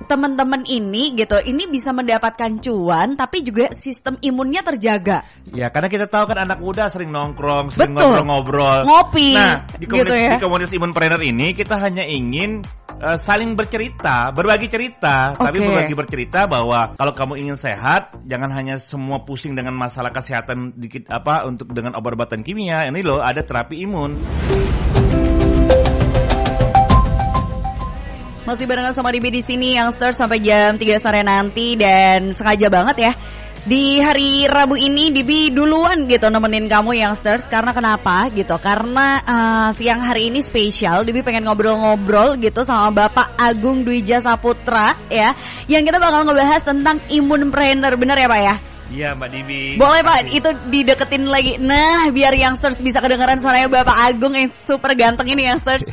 teman-teman ini gitu, ini bisa mendapatkan cuan tapi juga sistem imunnya terjaga. Ya, karena kita tahu kan anak muda sering nongkrong, sering Betul. ngobrol-ngobrol, ngopi. Nah, di komunitas gitu ya. Imunpreneur ini kita hanya ingin saling bercerita, berbagi cerita, tapi berbagi bercerita bahwa kalau kamu ingin sehat, jangan hanya semua pusing dengan masalah kesehatan dikit untuk dengan obat-obatan kimia. Ini loh ada terapi imun. Masih barengan sama Dibi di sini Youngsters sampai jam 3 sore nanti, dan sengaja banget ya di hari Rabu ini Dibi duluan gitu nemenin kamu Youngsters. Karena kenapa gitu? Karena siang hari ini spesial. Dibi pengen ngobrol-ngobrol gitu sama Bapak Agung Dwi Jasa Putra ya, yang kita bakal ngebahas tentang Imunpreneur. Bener ya Pak ya? Iya Mbak Dibi. Boleh Pak, itu dideketin lagi. Nah, biar Youngsters bisa kedengeran suaranya Bapak Agung yang super ganteng ini Youngsters.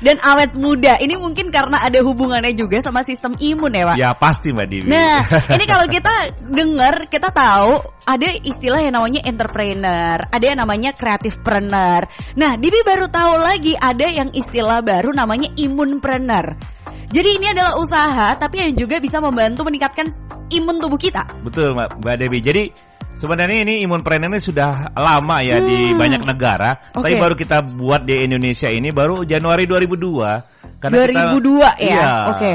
Dan awet muda. Ini mungkin karena ada hubungannya juga sama sistem imun ya Pak? Ya pasti Mbak Dibi. Nah, ini kalau kita dengar, kita tahu ada istilah yang namanya entrepreneur, ada yang namanya creativepreneur. Nah, Dibi baru tahu lagi ada yang istilah baru namanya imunpreneur. Jadi ini adalah usaha tapi yang juga bisa membantu meningkatkan imun tubuh kita. Betul Mbak Devi. Jadi sebenarnya ini Imunpreneur ini sudah lama ya di banyak negara. Tapi baru kita buat di Indonesia ini baru Januari 2002. Karena 2002 kita, ya? Iya. Oke.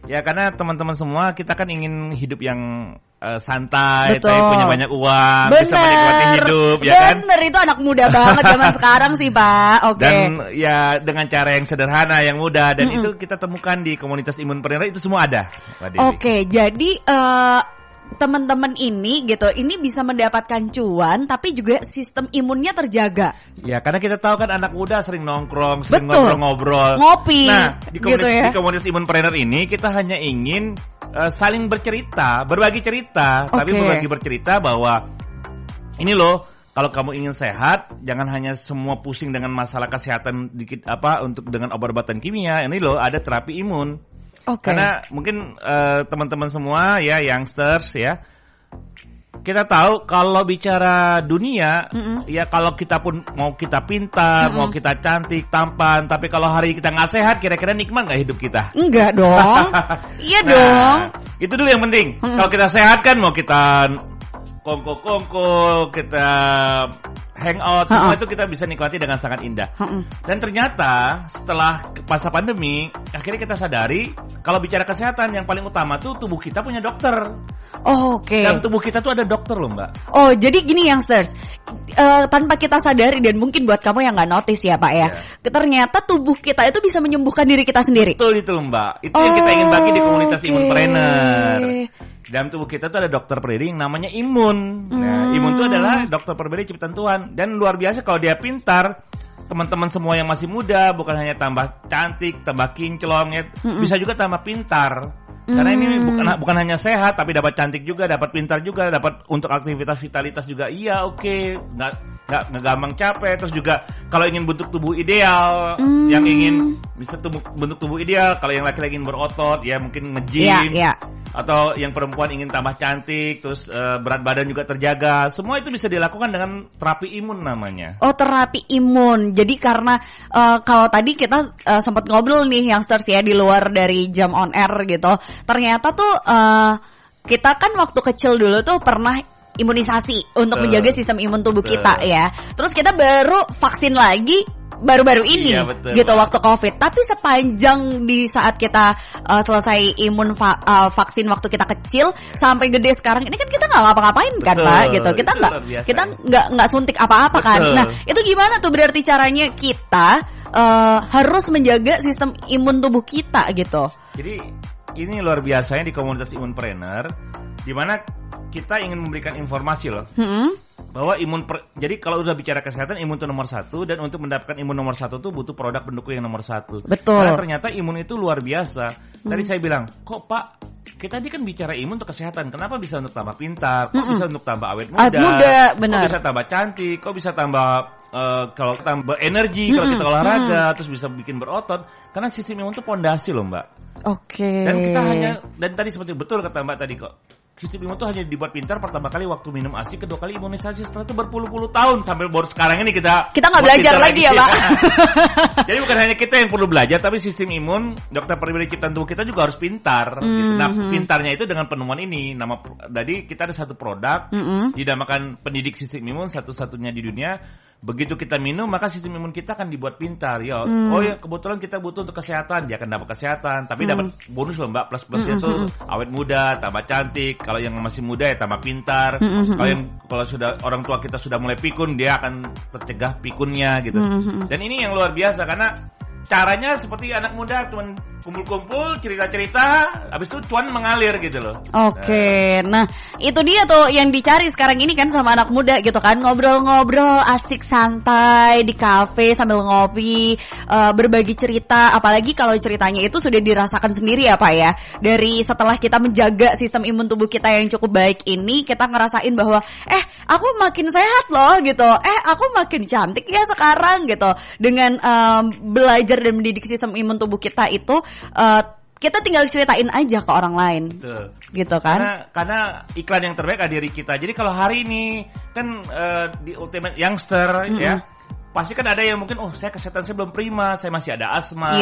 Ya karena teman-teman semua kita kan ingin hidup yang santai, Betul. tapi punya banyak uang, Bener. bisa menikmati hidup, ya kan? Bener, itu anak muda banget zaman sekarang sih Pak. Oke. Dan ya dengan cara yang sederhana, yang mudah, dan itu kita temukan di komunitas Imunpreneur, itu semua ada, Mbak Devi. Oke, jadi teman-teman ini gitu, ini bisa mendapatkan cuan tapi juga sistem imunnya terjaga. Ya, karena kita tahu kan anak muda sering nongkrong, sering Betul. ngobrol-ngobrol, ngopi. Nah, gitu ya. di komunitas Imunpreneur ini kita hanya ingin saling bercerita, berbagi cerita, tapi berbagi bercerita bahwa ini loh, kalau kamu ingin sehat, jangan hanya semua pusing dengan masalah kesehatan dikit untuk dengan obat-obatan kimia. Ini loh ada terapi imun. Karena mungkin teman-teman semua ya Youngsters ya, kita tahu kalau bicara dunia ya, kalau kita pun mau kita pintar, mau kita cantik, tampan, tapi kalau hari kita nggak sehat, kira-kira nikmat nggak hidup kita? Enggak dong. Iya dong. Itu dulu yang penting. Kalau kita sehat kan mau kita kongko, kita hangout, semua itu kita bisa nikmati dengan sangat indah. Dan ternyata setelah masa pandemi, akhirnya kita sadari kalau bicara kesehatan yang paling utama tuh tubuh kita punya dokter. Dan tubuh kita tuh ada dokter loh Mbak. Oh, jadi gini Youngsters, tanpa kita sadari, dan mungkin buat kamu yang nggak notice ya Pak ya, ternyata tubuh kita itu bisa menyembuhkan diri kita sendiri. Betul itu Mbak. Itu yang kita ingin bagi di komunitas Imunpreneur. Dalam tubuh kita tuh ada dokter pemberi yang namanya imun. Nah, imun itu adalah dokter pemberi ciptaan Tuhan. Dan luar biasa kalau dia pintar, teman-teman semua yang masih muda bukan hanya tambah cantik, tambah kinclong ya, bisa juga tambah pintar. Karena ini bukan hanya sehat, tapi dapat cantik juga, dapat pintar juga, dapat untuk aktivitas vitalitas juga. Iya, nggak gampang capek. Terus juga kalau ingin bentuk tubuh ideal, yang ingin bisa bentuk tubuh ideal, kalau yang laki-laki ingin berotot, ya mungkin nge-gym. Atau yang perempuan ingin tambah cantik, terus berat badan juga terjaga. Semua itu bisa dilakukan dengan terapi imun namanya. Oh, terapi imun. Jadi karena kalau tadi kita sempat ngobrol nih Youngsters ya di luar dari jam on air gitu. Ternyata tuh kita kan waktu kecil dulu tuh pernah imunisasi untuk menjaga sistem imun tubuh kita ya. Terus kita baru vaksin lagi baru-baru ini gitu waktu COVID. Tapi sepanjang di saat kita selesai vaksin waktu kita kecil sampai gede sekarang ini kan kita nggak ngapa-ngapain kan Pak gitu. Kita nggak suntik apa-apa kan. Nah, itu gimana tuh berarti caranya kita harus menjaga sistem imun tubuh kita gitu. Jadi ini luar biasanya di komunitas Imunpreneur, di mana kita ingin memberikan informasi loh. Bahwa jadi kalau udah bicara kesehatan, imun itu nomor 1, dan untuk mendapatkan imun nomor 1 tuh butuh produk pendukung yang nomor 1. Betul. Karena ternyata imun itu luar biasa. Tadi saya bilang, kok Pak, kita tadi kan bicara imun untuk kesehatan, kenapa bisa untuk tambah pintar, kok bisa untuk tambah awet muda, benar. Kok bisa tambah cantik, kok bisa tambah kalau tambah energi, kalau kita olahraga, terus bisa bikin berotot, karena sistem imun itu pondasi loh Mbak. Dan kita dan tadi seperti betul kata Mbak tadi kok. sistem imun itu hanya dibuat pintar pertama kali waktu minum ASI, kedua kali imunisasi, setelah itu berpuluh-puluh tahun sampai baru sekarang ini kita nggak belajar lagi ya Pak. Jadi bukan hanya kita yang perlu belajar, tapi sistem imun, dokter pribadi ciptaan tubuh kita juga harus pintar. Nah, pintarnya itu dengan penemuan ini. Jadi kita ada satu produk dinamakan pendidik sistem imun satu-satunya di dunia. Begitu kita minum, maka sistem imun kita akan dibuat pintar. Ya, oh ya kebetulan kita butuh untuk kesehatan, dia akan dapat kesehatan. Tapi dapat bonus loh Mbak, plus-plusnya tuh awet muda, tambah cantik. Kalau yang masih muda ya tambah pintar. Kalau sudah orang tua kita sudah mulai pikun, dia akan tercegah pikunnya gitu. Dan ini yang luar biasa karena caranya seperti anak muda, cuman kumpul-kumpul, cerita-cerita, habis itu cuan mengalir gitu loh. Oke, nah itu dia tuh yang dicari sekarang ini kan sama anak muda gitu kan, ngobrol-ngobrol asik santai di kafe sambil ngopi, berbagi cerita, apalagi kalau ceritanya itu sudah dirasakan sendiri ya Pak ya. Dari setelah kita menjaga sistem imun tubuh kita yang cukup baik ini, kita ngerasain bahwa aku makin sehat loh gitu, aku makin cantik ya sekarang gitu. Dengan belajar dan mendidik sistem imun tubuh kita itu, kita tinggal ceritain aja ke orang lain. Betul. Gitu kan? Karena iklan yang terbaik ada diri kita. Jadi kalau hari ini kan di Ultimate Youngster ya, pasti kan ada yang mungkin saya kesehatan saya belum prima, saya masih ada asma,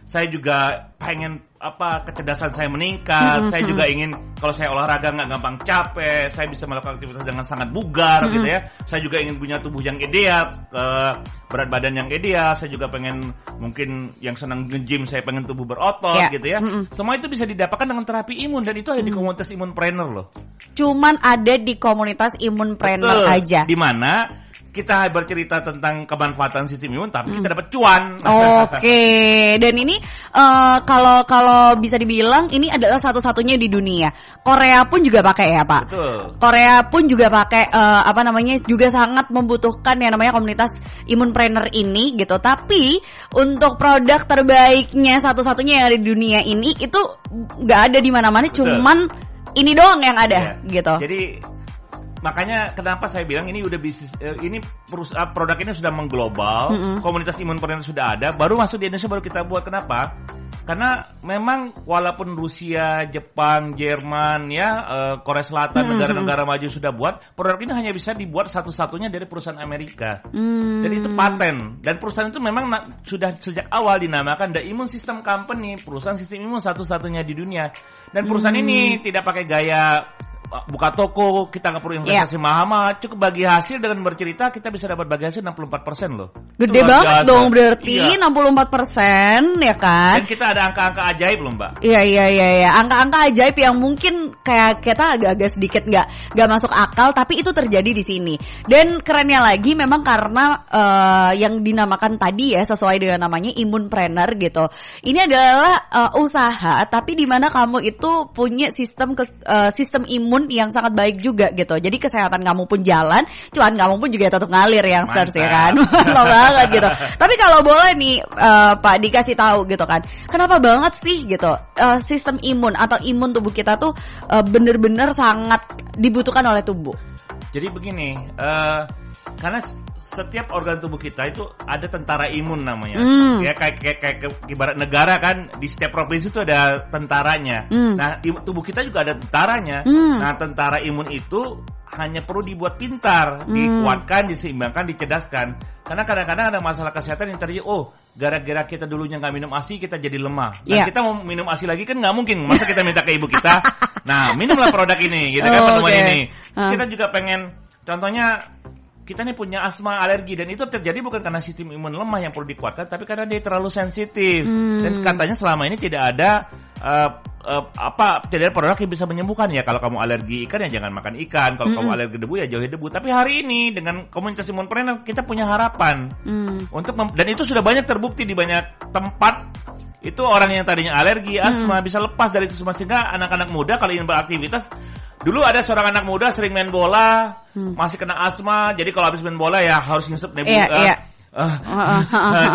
saya juga pengen kecerdasan saya meningkat, saya juga ingin kalau saya olahraga nggak gampang capek, saya bisa melakukan aktivitas dengan sangat bugar gitu ya, saya juga ingin punya tubuh yang ideal, berat badan yang ideal, saya juga pengen mungkin yang senang nge-gym, saya pengen tubuh berotot gitu ya, semua itu bisa didapatkan dengan terapi imun dan itu ada di komunitas Imunpreneur loh. Cuman ada di komunitas Imunpreneur aja. Di mana kita bercerita tentang kemanfaatan sistem imun, tapi kita dapat cuan. Oke, dan ini kalau bisa dibilang ini adalah satu-satunya di dunia. Korea pun juga pakai ya Pak. Betul. Korea pun juga pakai juga sangat membutuhkan yang namanya komunitas Imunpreneur ini gitu. Tapi untuk produk terbaiknya satu-satunya yang ada di dunia ini itu nggak ada di mana-mana, cuman ini doang yang ada gitu. Jadi makanya kenapa saya bilang ini udah bisnis, ini produk ini sudah mengglobal, komunitas Imunpreneur sudah ada, baru masuk di Indonesia baru kita buat. Kenapa? Karena memang walaupun Rusia, Jepang, Jerman, Korea Selatan, negara-negara maju sudah buat, produk ini hanya bisa dibuat satu-satunya dari perusahaan Amerika. Jadi itu paten. Dan perusahaan itu memang sudah sejak awal dinamakan The Immune System Company, perusahaan sistem imun satu-satunya di dunia. Dan perusahaan ini tidak pakai gaya buka toko, kita nggak perlu investasi mahal-mahal, cukup bagi hasil dengan bercerita kita bisa dapat bagi hasil 64% loh. Gede banget dong berarti 64% ya kan? Dan kita ada angka-angka ajaib loh Mbak. Iya. Angka-angka ajaib yang mungkin kayak kita agak-agak sedikit nggak masuk akal, tapi itu terjadi di sini. Dan kerennya lagi memang karena yang dinamakan tadi ya sesuai dengan namanya Imunpreneur gitu. Ini adalah usaha tapi di mana kamu itu punya sistem imun yang sangat baik juga gitu. Jadi kesehatan kamu pun jalan, cuan kamu pun juga tetap ngalir Youngsters ya kan. Mantap banget gitu. Tapi kalau boleh nih Pak dikasih tahu gitu kan, kenapa banget sih gitu sistem imun atau imun tubuh kita tuh bener-bener sangat dibutuhkan oleh tubuh. Jadi begini, karena setiap organ tubuh kita itu ada tentara imun namanya. Ya kayak ibarat negara kan, di setiap provinsi itu ada tentaranya. Nah, tubuh kita juga ada tentaranya. Nah, tentara imun itu hanya perlu dibuat pintar, dikuatkan, diseimbangkan, dicerdaskan. Karena kadang-kadang ada masalah kesehatan yang terjadi, gara-gara kita dulunya nggak minum ASI, kita jadi lemah. Nah, kita mau minum ASI lagi kan nggak mungkin. Masa kita minta ke ibu kita, nah minumlah produk ini, gitu kan, penemuan ini. Kita juga pengen, contohnya, kita nih punya asma, alergi, dan itu terjadi bukan karena sistem imun lemah yang perlu dikuatkan, tapi karena dia terlalu sensitif. Dan katanya selama ini tidak ada tidak ada produk yang bisa menyembuhkan ya. Kalau kamu alergi ikan ya jangan makan ikan, kalau kamu alergi debu ya jauhi debu. Tapi hari ini dengan komunitas Imunpreneur kita punya harapan untuk dan itu sudah banyak terbukti di banyak tempat. Itu orang yang tadinya alergi, asma bisa lepas dari itu semua, sehingga anak-anak muda kalau ingin beraktivitas. Dulu ada seorang anak muda sering main bola, masih kena asma, jadi kalau habis main bola ya harus ngisep nebu.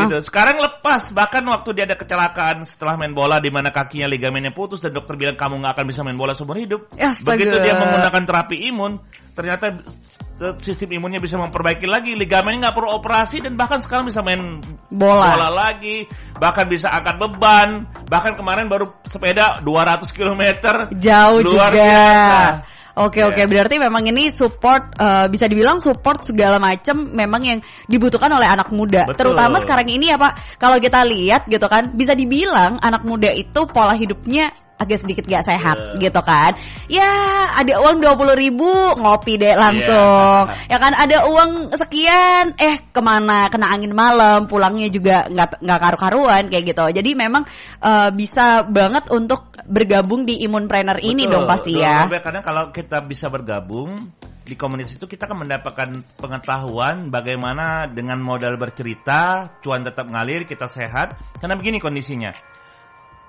Gitu. Sekarang lepas, bahkan waktu dia ada kecelakaan setelah main bola di mana kakinya ligamennya putus dan dokter bilang kamu nggak akan bisa main bola seumur hidup. Begitu dia menggunakan terapi imun, ternyata sistem imunnya bisa memperbaiki lagi, ligamennya nggak perlu operasi, dan bahkan sekarang bisa main bola lagi, bahkan bisa angkat beban, bahkan kemarin baru sepeda 200 km. Jauh luar juga. Biasa. Oke, berarti memang ini support, bisa dibilang support segala macam memang yang dibutuhkan oleh anak muda. Betul. Terutama sekarang ini ya Pak, kalau kita lihat gitu kan, bisa dibilang anak muda itu pola hidupnya agak sedikit gak sehat gitu kan. Ya ada uang 20.000 ngopi deh langsung. Ya kan ada uang sekian kemana, kena angin malam, pulangnya juga nggak karu-karuan kayak gitu. Jadi memang bisa banget untuk bergabung di Imunpreneur ini dong pasti ya. Karena kalau kita bisa bergabung di komunitas itu, kita akan mendapatkan pengetahuan bagaimana dengan modal bercerita, cuan tetap ngalir, kita sehat. Karena begini kondisinya,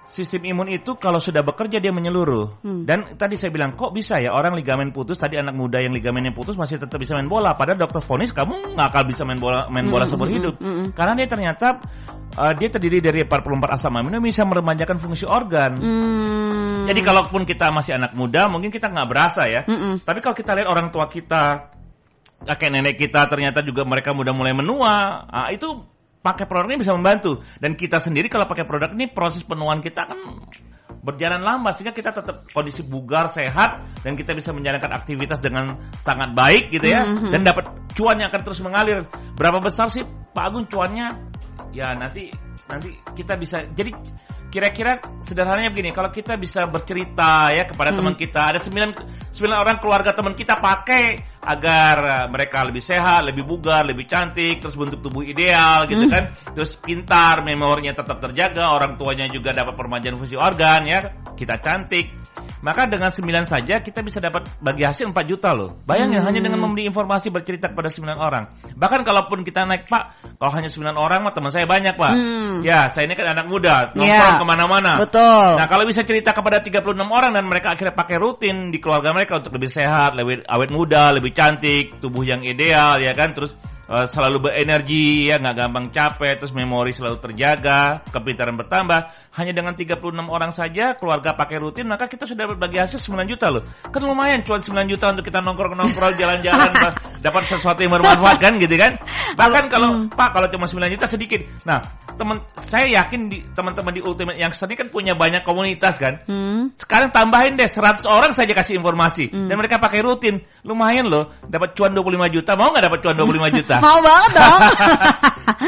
sistem imun itu kalau sudah bekerja dia menyeluruh. Dan tadi saya bilang, kok bisa ya orang ligamen putus, tadi anak muda yang ligamennya putus masih tetap bisa main bola. Padahal dokter vonis kamu nggak akan bisa main bola seumur hidup. Karena dia ternyata dia terdiri dari 44 asam amino yang bisa meremajakan fungsi organ. Jadi kalaupun kita masih anak muda, mungkin kita nggak berasa ya. Tapi kalau kita lihat orang tua kita, kakek nenek kita, ternyata juga mereka udah mulai menua. Itu pakai produk ini bisa membantu. Dan kita sendiri kalau pakai produk ini, proses penuaan kita akan berjalan lama, sehingga kita tetap kondisi bugar, sehat, dan kita bisa menjalankan aktivitas dengan sangat baik gitu ya. Dan dapat cuan yang akan terus mengalir. Berapa besar sih Pak Agung cuannya? Ya nanti kita bisa, jadi kira-kira sederhananya begini, kalau kita bisa bercerita ya kepada teman kita, ada 9 orang keluarga teman kita pakai agar mereka lebih sehat, lebih bugar, lebih cantik, terus bentuk tubuh ideal gitu kan, terus pintar, memorinya tetap terjaga, orang tuanya juga dapat permajaan fungsi organ ya, kita cantik. Maka dengan 9 saja kita bisa dapat bagi hasil 4 juta loh. Bayangin hanya dengan memberi informasi, bercerita kepada 9 orang. Bahkan kalaupun kita naik, Pak, kalau hanya 9 orang mah teman saya banyak, Pak. Ya, saya ini kan anak muda, nongkrong kemana-mana. Betul. Nah, kalau bisa cerita kepada 36 orang dan mereka akhirnya pakai rutin di keluarga mereka untuk lebih sehat, lebih awet muda, lebih cantik, tubuh yang ideal ya kan, terus selalu berenergi ya, nggak gampang capek, terus memori selalu terjaga, kepintaran bertambah. Hanya dengan 36 orang saja keluarga pakai rutin, maka kita sudah berbagi hasil 9 juta loh. Kan lumayan cuan 9 juta untuk kita nongkrong jalan-jalan, dapat sesuatu yang bermanfaat kan gitu kan. Bahkan kalau Pak, kalau cuma 9 juta sedikit. Nah, saya yakin teman-teman di Ultimate Youngster ini kan punya banyak komunitas kan. Sekarang tambahin deh 100 orang saja kasih informasi dan mereka pakai rutin. Lumayan loh, dapat cuan 25 juta. Mau nggak dapat cuan 25 juta? Mau banget dong.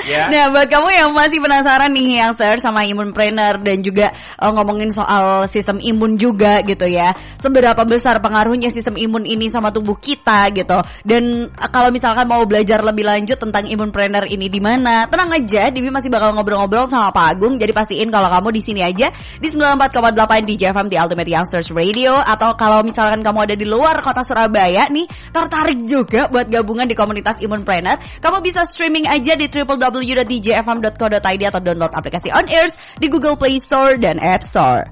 Nah, buat kamu yang masih penasaran nih Youngster sama Imunpreneur dan juga ngomongin soal sistem imun juga gitu ya, seberapa besar pengaruhnya sistem imun ini sama tubuh kita gitu. Dan kalau misalkan mau belajar lebih lanjut tentang Imunpreneur ini di mana, tenang aja, Dibi masih bakal ngobrol-ngobrol sama Pak Agung. Jadi pastiin kalau kamu di sini aja di 94,8 di JFM di Ultimate Youngsters Radio, atau kalau misalkan kamu ada di luar kota Surabaya nih, tertarik juga buat gabungan di komunitas Imunpreneur, kamu bisa streaming aja di www.djfm.co.id atau download aplikasi On Airs di Google Play Store dan App Store.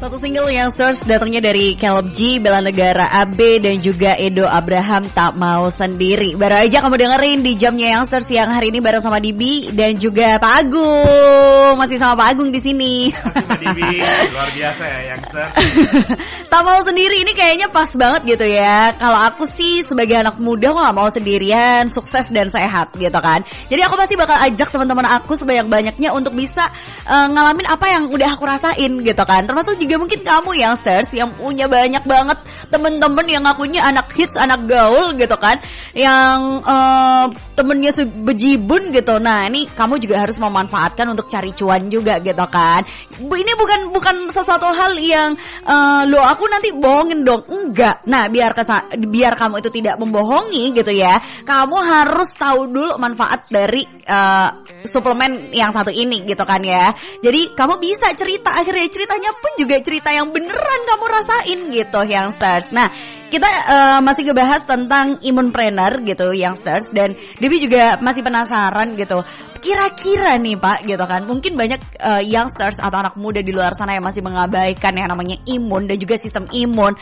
Satu single Youngsters datangnya dari Caleb G, Bela Negara AB, dan juga Edo Abraham, Tak Mau Sendiri. Baru aja kamu dengerin di jamnya Youngsters siang hari ini bareng sama Dibi dan juga Pak Agung. Masih sama Pak Agung di sini. Masih sama Dibi, luar biasa ya Youngsters. Tak Mau Sendiri ini kayaknya pas banget gitu ya. Kalau aku sih sebagai anak muda, aku gak mau sendirian, sukses dan sehat gitu kan. Jadi aku pasti bakal ajak teman-teman aku sebanyak-banyaknya untuk bisa ngalamin apa yang udah aku rasain gitu kan. Termasuk juga mungkin kamu Youngsters yang punya banyak banget temen-temen yang ngakunya anak hits, anak gaul gitu kan, yang temennya bejibun gitu. Nah ini kamu juga harus memanfaatkan untuk cari cuan juga gitu kan. Ini bukan sesuatu hal yang lo aku nanti bohongin dong, enggak. Nah biar kamu itu tidak membohongi gitu ya, kamu harus tahu dulu manfaat dari suplemen yang satu ini gitu kan ya. Jadi kamu bisa cerita, akhirnya ceritanya pun juga cerita yang beneran kamu rasain gitu Youngsters. Nah kita masih ngebahas tentang Imunpreneur gitu Youngsters, dan Debbie juga masih penasaran gitu, Kira-kira nih Pak gitu kan, mungkin banyak youngsters atau anak muda di luar sana yang masih mengabaikan yang namanya imun dan juga sistem imun.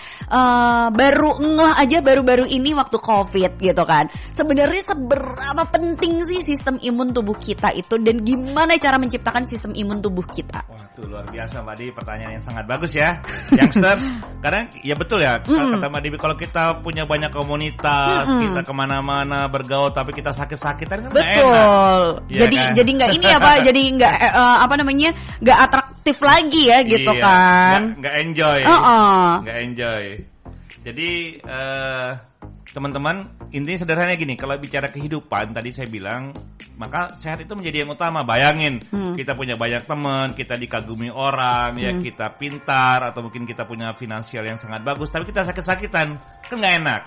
Baru ngeh aja baru-baru ini waktu COVID gitu kan. Sebenarnya seberapa penting sih sistem imun tubuh kita itu, dan gimana cara menciptakan sistem imun tubuh kita? Wah, itu luar biasa Mbak Dewi, pertanyaan yang sangat bagus ya, youngsters. Karena ya betul ya, kata Mbak Dewi, kalau kita punya banyak komunitas, kita kemana-mana bergaul, tapi kita sakit-sakitan kan betul. Enak. Jadi nggak ini apa? Jadi nggak nggak atraktif lagi ya gitu kan? Nggak enjoy. Nggak enjoy. Jadi teman-teman, intinya sederhananya gini, kalau bicara kehidupan tadi saya bilang, maka sehat itu menjadi yang utama. Bayangin, kita punya banyak teman, kita dikagumi orang, ya kita pintar, atau mungkin kita punya finansial yang sangat bagus, tapi kita sakit-sakitan, kan nggak enak.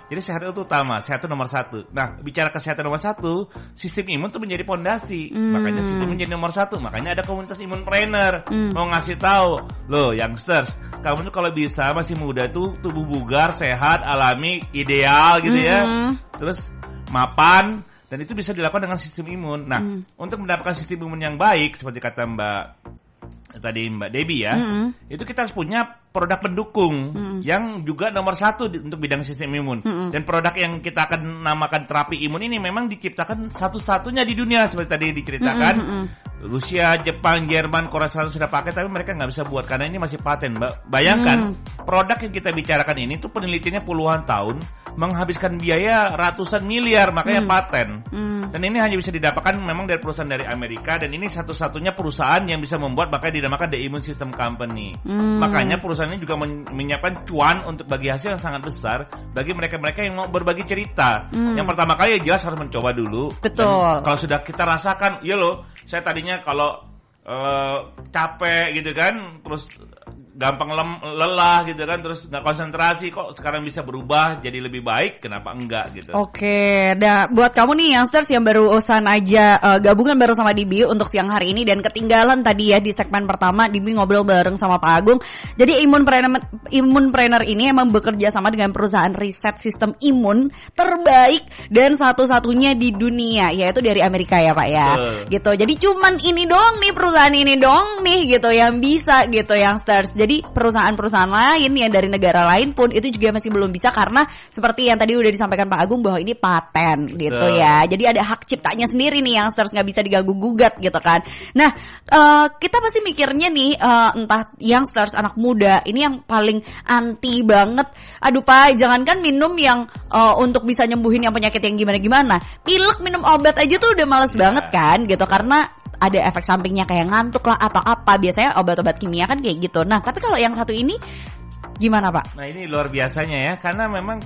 Jadi sehat itu utama, sehat itu nomor satu. Nah, bicara kesehatan nomor satu, sistem imun itu menjadi pondasi. Makanya sistem imun menjadi nomor satu. Makanya ada komunitas imunpreneur. Mau ngasih tahu, loh youngsters, kamu tuh kalau bisa masih muda tuh tubuh bugar, sehat, alami, ideal gitu ya. Terus mapan, dan itu bisa dilakukan dengan sistem imun. Nah, untuk mendapatkan sistem imun yang baik, seperti kata Mbak Debbie ya, itu kita harus punya produk pendukung yang juga nomor satu untuk bidang sistem imun. Dan produk yang kita akan namakan terapi imun ini memang diciptakan satu-satunya di dunia, seperti tadi diceritakan. Rusia, Jepang, Jerman, Korea Selatan sudah pakai, tapi mereka nggak bisa buat karena ini masih paten. Bayangkan, produk yang kita bicarakan ini tuh penelitiannya puluhan tahun, menghabiskan biaya ratusan miliar, makanya paten. Dan ini hanya bisa didapatkan memang dari perusahaan dari Amerika, dan ini satu-satunya perusahaan yang bisa membuat, makanya dinamakan The Immune System Company. Makanya perusahaan ini juga menyiapkan cuan untuk bagi hasil yang sangat besar bagi mereka-mereka yang mau berbagi cerita. Yang pertama kali ya jelas harus mencoba dulu. Betul. Kalau sudah kita rasakan, ya loh, saya tadinya kalau capek gitu kan, terus gampang lelah gitu kan, terus nggak konsentrasi, kok sekarang bisa berubah jadi lebih baik, kenapa enggak gitu. Oke, buat kamu nih youngsters yang baru usahan aja gabungan bareng sama Dibi untuk siang hari ini, dan ketinggalan tadi ya di segmen pertama Dibi ngobrol bareng sama Pak Agung. Jadi imunpreneur ini emang bekerja sama dengan perusahaan riset sistem imun terbaik dan satu-satunya di dunia, yaitu dari Amerika ya Pak ya. Gitu. Jadi cuman ini doang nih, perusahaan ini doang nih gitu yang bisa gitu youngsters. Jadi perusahaan-perusahaan lain yang dari negara lain pun itu juga masih belum bisa, karena seperti yang tadi udah disampaikan Pak Agung bahwa ini paten gitu ya. Jadi ada hak ciptanya sendiri nih youngsters, nggak bisa diganggu-gugat gitu kan. Nah, kita pasti mikirnya nih entah youngsters, anak muda, ini yang paling anti banget. Aduh Pak, jangankan minum yang untuk bisa nyembuhin yang penyakit yang gimana-gimana, pilek minum obat aja tuh udah males banget kan gitu, karena ada efek sampingnya kayak ngantuk lah atau apa. Biasanya obat-obat kimia kan kayak gitu. Nah, tapi kalau yang satu ini gimana Pak? Nah, ini luar biasanya ya, karena memang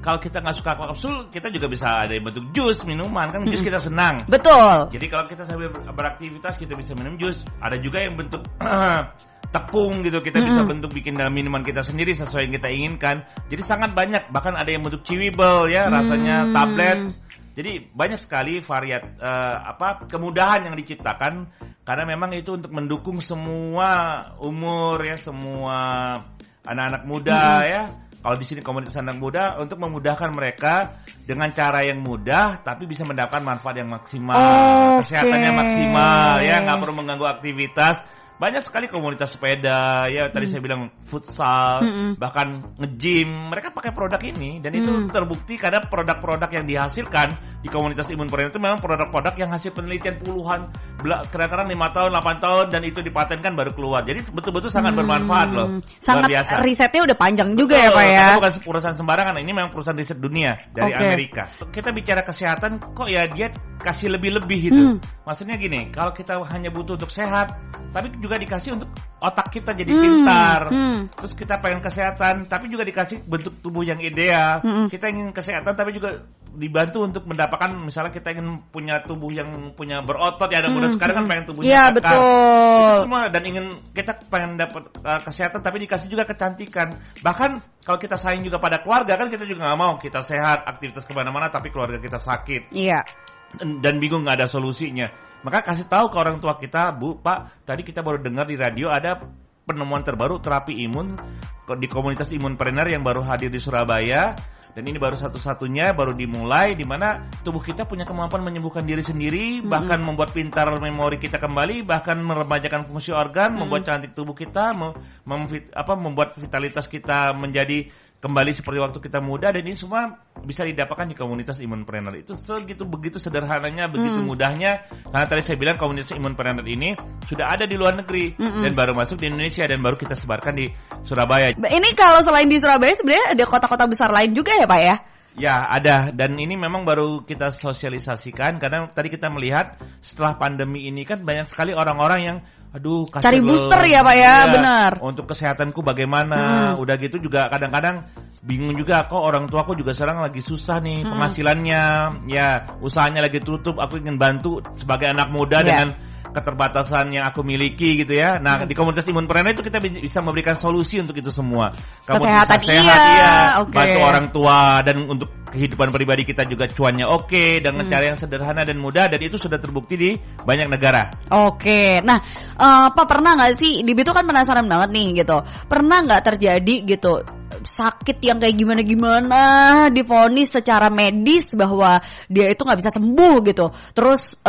kalau kita nggak suka kapsul, kita juga bisa ada yang bentuk jus, minuman kan, jus kita senang. Betul. Jadi kalau kita sambil beraktivitas kita bisa minum jus. Ada juga yang bentuk tepung gitu, kita bisa bentuk bikin dalam minuman kita sendiri sesuai yang kita inginkan. Jadi sangat banyak, bahkan ada yang bentuk chewable ya, rasanya tablet. Jadi banyak sekali kemudahan yang diciptakan, karena memang itu untuk mendukung semua umur ya, semua anak-anak muda ya. Kalau di sini komunitas anak muda, untuk memudahkan mereka dengan cara yang mudah tapi bisa mendapatkan manfaat yang maksimal, kesehatannya maksimal ya, nggak perlu mengganggu aktivitas. Banyak sekali komunitas sepeda ya, tadi saya bilang futsal, bahkan nge-gym, mereka pakai produk ini, dan itu terbukti karena produk-produk yang dihasilkan di komunitas imunpreneur itu memang produk-produk yang hasil penelitian puluhan, kadang-kadang 5 tahun, 8 tahun, dan itu dipatenkan baru keluar. Jadi betul-betul sangat bermanfaat loh. Sangat luar biasa. Risetnya udah panjang juga ya Pak ya. Bukan perusahaan sembarangan, ini memang perusahaan riset dunia dari Amerika. Kita bicara kesehatan, kok ya dia kasih lebih-lebih gitu. Maksudnya gini, kalau kita hanya butuh untuk sehat, tapi juga dikasih untuk otak kita jadi pintar. Terus kita pengen kesehatan, tapi juga dikasih bentuk tubuh yang ideal. Kita ingin kesehatan, tapi juga dibantu untuk mendapatkan, misalnya kita ingin punya tubuh yang punya berotot ya, ada muda sekarang kan pengen tubuhnya kekar. Betul. Itu semua, dan ingin kita pengen dapat kesehatan, tapi dikasih juga kecantikan. Bahkan kalau kita sayang juga pada keluarga kan, kita juga nggak mau kita sehat, aktivitas kemana-mana, tapi keluarga kita sakit. Iya. Dan bingung nggak ada solusinya. Maka kasih tahu ke orang tua kita, Bu, Pak, tadi kita baru dengar di radio ada penemuan terbaru terapi imun di komunitas Imunpreneur yang baru hadir di Surabaya, dan ini baru satu-satunya, baru dimulai, di mana tubuh kita punya kemampuan menyembuhkan diri sendiri, bahkan membuat pintar memori kita kembali, bahkan meremajakan fungsi organ, membuat cantik tubuh kita, membuat vitalitas kita menjadi kembali seperti waktu kita muda, dan ini semua bisa didapatkan di komunitas Imunpreneur. Itu begitu sederhananya, begitu mudahnya. Karena tadi saya bilang komunitas Imunpreneur ini sudah ada di luar negeri dan baru masuk di Indonesia dan baru kita sebarkan di Surabaya. Ini kalau selain di Surabaya sebenarnya ada kota-kota besar lain juga ya Pak ya? Ya ada, dan ini memang baru kita sosialisasikan karena tadi kita melihat setelah pandemi ini kan banyak sekali orang-orang yang cari booster ya Pak ya, benar. Untuk kesehatanku bagaimana, udah gitu juga kadang-kadang bingung juga, kok orang tua aku juga sekarang lagi susah nih penghasilannya, ya usahanya lagi tutup, aku ingin bantu sebagai anak muda dengan keterbatasan yang aku miliki gitu ya. Nah, di komunitas Imunpreneur itu kita bisa memberikan solusi untuk itu semua. Kamu kesehatan bisa sehat, bantu orang tua, dan untuk kehidupan pribadi kita juga cuannya oke, dengan cara yang sederhana dan mudah, dan itu sudah terbukti di banyak negara. Oke. Nah, Pak pernah nggak sih, Dibi tuh kan penasaran banget nih gitu. Pernah nggak terjadi gitu sakit yang kayak gimana divonis secara medis bahwa dia itu nggak bisa sembuh gitu. Terus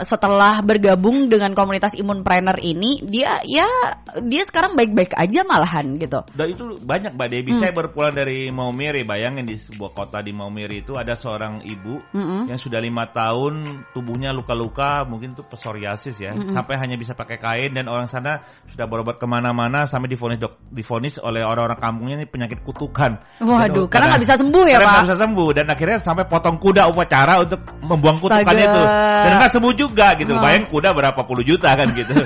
setelah bergabung dengan komunitas Imunpreneur ini, dia sekarang baik-baik aja malahan gitu. Dan itu banyak Mbak Debbie. Saya baru pulang dari Maumere. Bayangin di sebuah kota di Maumere itu ada seorang ibu yang sudah 5 tahun tubuhnya luka-luka, mungkin itu psoriasis ya, sampai hanya bisa pakai kain, dan orang sana sudah berobat kemana-mana sampai divonis oleh orang-orang kampungnya ini penyakit kutukan. Waduh, karena nggak bisa sembuh ya Pak? Karena nggak bisa sembuh, dan akhirnya sampai potong kuda upacara untuk membuang kutukan itu, dan nggak sembuh juga gitu. Bayang kuda berapa puluh juta kan gitu.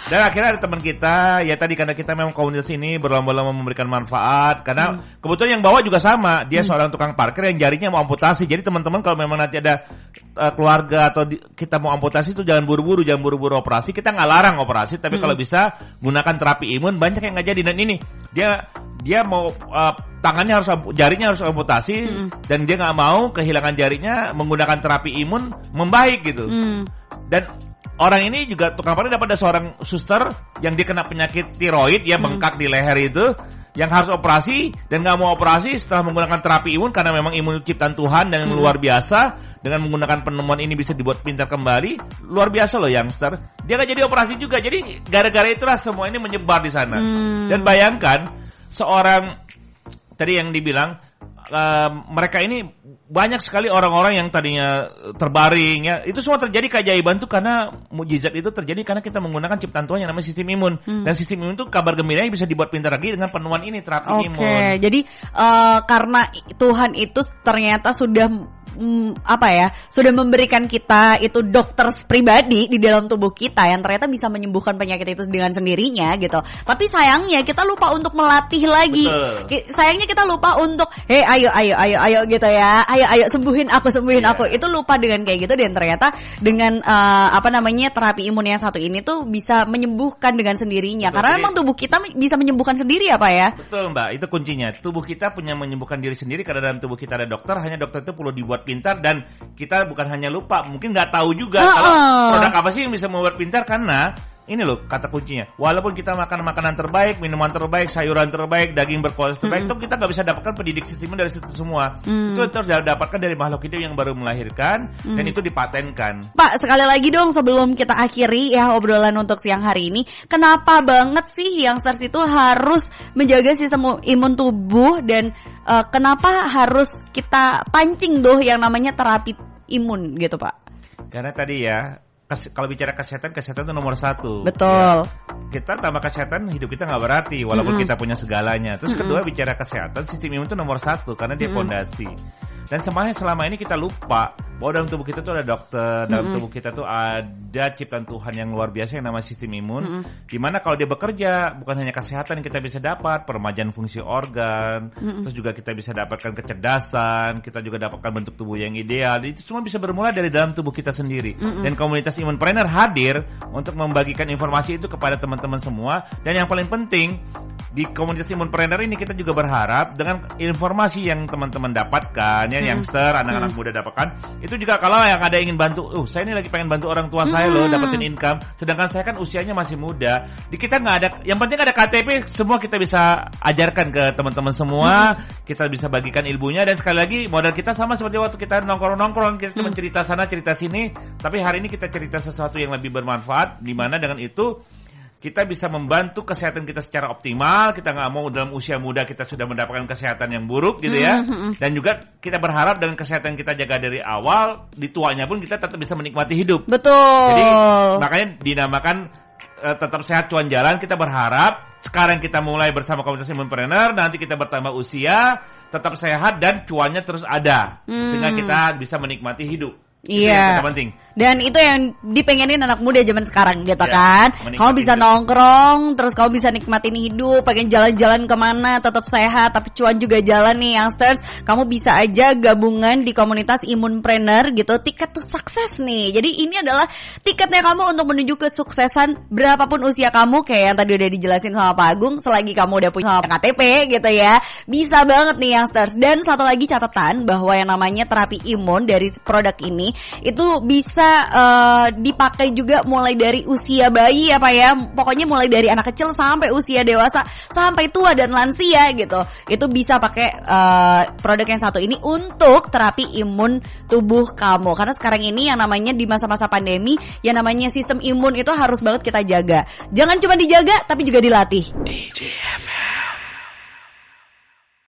Dan akhirnya ada teman kita, ya tadi karena kita memang komunitas ini berlomba-lomba memberikan manfaat, karena kebetulan yang bawa juga sama, dia seorang tukang parkir yang jarinya mau amputasi. Jadi teman-teman kalau memang nanti ada keluarga atau kita mau amputasi itu jangan buru-buru operasi. Kita nggak larang operasi, tapi kalau bisa gunakan terapi imun. Banyak yang nggak jadi, dan ini dia mau jarinya harus amputasi, dan dia nggak mau kehilangan jarinya, menggunakan terapi imun membaik gitu. Dan orang ini juga tukang parkir dapat ada seorang suster yang dia kena penyakit tiroid ya, bengkak di leher itu, yang harus operasi dan nggak mau operasi setelah menggunakan terapi imun karena memang imun ciptaan Tuhan dan luar biasa. Dengan menggunakan penemuan ini bisa dibuat pintar kembali, luar biasa loh youngster. Dia nggak jadi operasi juga. Jadi gara-gara itulah semua ini menyebar di sana. Dan bayangkan seorang tadi yang dibilang mereka ini banyak sekali orang-orang yang tadinya terbaring ya, itu semua terjadi keajaiban tuh karena mukjizat itu terjadi karena kita menggunakan ciptaan Tuhan yang namanya sistem imun. Dan sistem imun itu kabar gembiranya bisa dibuat pintar lagi dengan penemuan ini, terapi imun. Oke, jadi karena Tuhan itu ternyata sudah sudah memberikan kita itu dokter pribadi di dalam tubuh kita yang ternyata bisa menyembuhkan penyakit itu dengan sendirinya gitu. Tapi sayangnya kita lupa untuk melatih lagi. Sayangnya kita lupa untuk ayo gitu ya. Ayo sembuhin aku. Itu lupa dengan kayak gitu, dan ternyata dengan terapi imun yang satu ini tuh bisa menyembuhkan dengan sendirinya. Betul, karena memang tubuh kita bisa menyembuhkan sendiri ya Pak ya. Betul Mbak, itu kuncinya. Tubuh kita punya menyembuhkan diri sendiri karena dalam tubuh kita ada dokter. Hanya dokter itu perlu dibuat pintar, dan kita bukan hanya lupa, mungkin nggak tahu juga kalau produk apa sih yang bisa membuat pintar. Karena ini loh kata kuncinya, walaupun kita makan makanan terbaik, minuman terbaik, sayuran terbaik, daging berkualitas terbaik, itu kita nggak bisa dapatkan pendidik sistem dari situ semua. Itu harus dapatkan dari makhluk hidup yang baru melahirkan, dan itu dipatenkan. Pak, sekali lagi dong sebelum kita akhiri ya obrolan untuk siang hari ini, kenapa banget sih youngsters itu harus menjaga sistem imun tubuh, dan kenapa harus kita pancing yang namanya terapi imun gitu Pak? Karena tadi ya, kalau bicara kesehatan itu nomor 1. Betul. Ya. Kita tambah kesehatan, hidup kita nggak berarti walaupun kita punya segalanya. Terus kedua, bicara kesehatan, sistem imun itu nomor 1 karena dia fondasi. Dan selama ini kita lupa bahwa dalam tubuh kita tuh ada dokter, dalam tubuh kita tuh ada ciptaan Tuhan yang luar biasa yang namanya sistem imun. Dimana kalau dia bekerja, bukan hanya kesehatan yang kita bisa dapat, peremajaan fungsi organ, terus juga kita bisa dapatkan kecerdasan, kita juga dapatkan bentuk tubuh yang ideal. Itu semua bisa bermula dari dalam tubuh kita sendiri. Dan komunitas Imunpreneur hadir untuk membagikan informasi itu kepada teman-teman semua. Dan yang paling penting, di komunitas Imunpreneur ini kita juga berharap dengan informasi yang teman-teman dapatkan, ya, youngster, anak-anak muda dapatkan, itu juga kalau yang ada ingin bantu, saya ini lagi pengen bantu orang tua saya loh, dapetin income, sedangkan saya kan usianya masih muda. Di kita nggak ada, yang penting ada KTP, semua kita bisa ajarkan ke teman-teman semua, kita bisa bagikan ilmunya, dan sekali lagi modal kita sama seperti waktu kita nongkrong-nongkrong, kita cuma cerita sana cerita sini, tapi hari ini kita cerita sesuatu yang lebih bermanfaat, di mana dengan itu kita bisa membantu kesehatan kita secara optimal. Kita nggak mau dalam usia muda kita sudah mendapatkan kesehatan yang buruk gitu ya. Dan juga kita berharap dengan kesehatan kita jaga dari awal, di tuanya pun kita tetap bisa menikmati hidup. Betul. Jadi makanya dinamakan tetap sehat cuan jalan. Kita berharap sekarang kita mulai bersama komunitas Imunpreneur, nanti kita bertambah usia, tetap sehat dan cuannya terus ada, sehingga kita bisa menikmati hidup. Iya. Penting. Dan itu yang dipengenin anak muda zaman sekarang gitu ya, kan. Kamu bisa nongkrong, terus kamu bisa nikmatin hidup, pengen jalan-jalan kemana, tetap sehat, tapi cuan juga jalan nih youngsters. Kamu bisa aja gabungan di komunitas Imunpreneur gitu, tiket to sukses nih. Jadi ini adalah tiketnya kamu untuk menuju kesuksesan berapapun usia kamu, kayak yang tadi udah dijelasin sama Pak Agung. Selagi kamu udah punya KTP gitu ya, bisa banget nih youngsters. Dan satu lagi catatan bahwa yang namanya terapi imun dari produk ini itu bisa dipakai juga mulai dari usia bayi ya Pak ya. Pokoknya mulai dari anak kecil sampai usia dewasa, sampai tua dan lansia gitu. Itu bisa pakai produk yang satu ini untuk terapi imun tubuh kamu. Karena sekarang ini yang namanya di masa-masa pandemi, yang namanya sistem imun itu harus banget kita jaga. Jangan cuma dijaga tapi juga dilatih. DJ